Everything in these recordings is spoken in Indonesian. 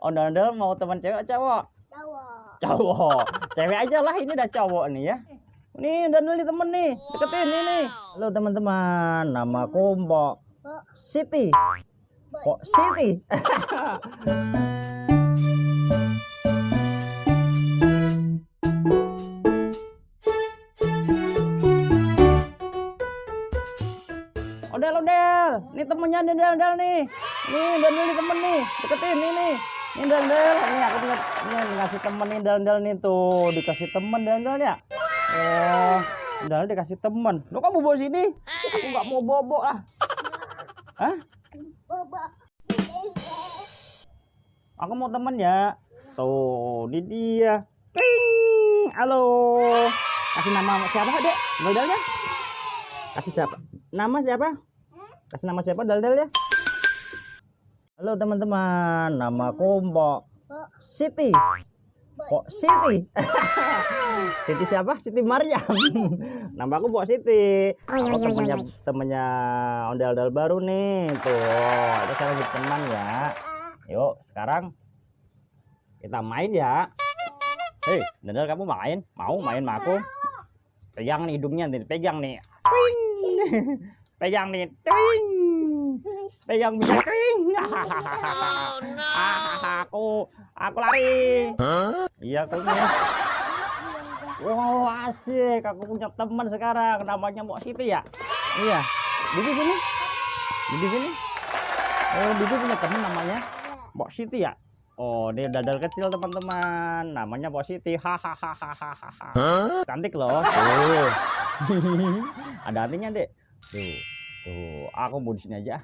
Ondel-ondel mau teman cewek atau cowok? Cowok. Cowok. Cewek aja lah, ini udah cowok nih ya. Nih, ondel-ondel nih temen nih, deketin nih. Halo teman-teman, namaku Mbok Siti. Mbok Siti. Ondel-ondel, nih temennya ondel-ondel nih. Nih, ondel-ondel nih temen nih, deketin nih. Ini ondel-ondel, ini aku punya ngasih temen nih ondel-ondel nih tuh, dikasih temen ondel-ondel ya. Oh, ondel dikasih temen. Lo kok bobo sini? Aku nggak mau bobo lah. Hah? Bobo. Aku mau temen ya. Tuh, ini dia. Ping. Halo. Kasih nama siapa, Dek? Ondel-ondelnya? Kasih siapa? Nama siapa? Kasih nama siapa Dal-Dal ya? Halo teman-teman, namaku Mbok Siti. Mbok Siti. Siti siapa? Siti Maryam. Namaku Mbok Siti. Aku temennya ondel-ondel baru nih. Tuh, itu sekarang jadi teman ya. Yuk, sekarang kita main ya. Hei, Dal, kamu main? Mau main sama aku? Pegang nih hidungnya, nih pegang nih. Pegang nih, ting. Pegang bisa ting. Aku lari. Iya aku nih. Wow, asik. Aku punya teman sekarang, namanya Mbok Siti ya. Iya. Bibi sini. Bibi sini. Oh, Bibi punya teman namanya Mbok Siti ya. Oh, dia dadal kecil teman-teman. Namanya Mbok Siti. Hahaha. Cantik loh. Tuh. Ada artinya, Dek. Tuh, aku mau di sini aja.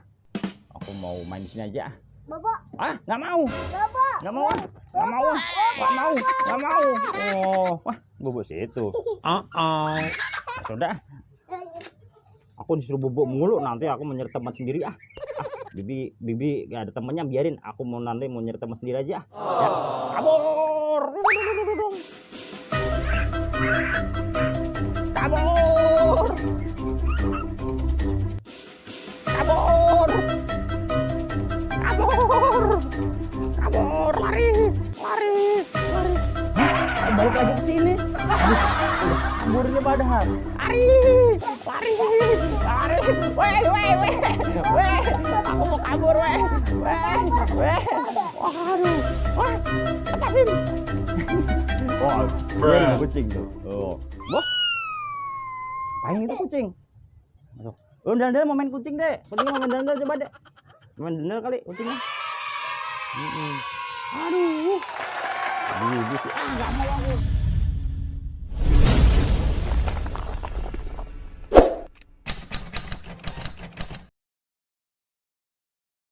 Aku mau main di sini aja. Bobo. Ah, nggak mau. Bobo. Nggak mau. Nggak mau. Nggak mau. Nggak mau. Oh, wah, bobo situ. Sudah. Aku disuruh bobo mulu, nanti aku mau nyari teman sendiri ah. Bibi nggak ada temannya, biarin. Aku mau nanti mau nyari teman sendiri aja. Ya, kabur. Kabur. Kabur. Kabur. Kabur. Lari. Balik lagi ke sini. Kaburnya padahal. Lari. Weh. Aku mau kabur, weh. Waduh. Wah, lepasin. Wah, kucing tuh. Oh. Wah. Apain itu kucing? Ondel-ondel mau main kucing, Dek. Kucingnya mau main ondel coba, Dek. Main ondel kali kucingnya. Aduh. Nggak mau aku.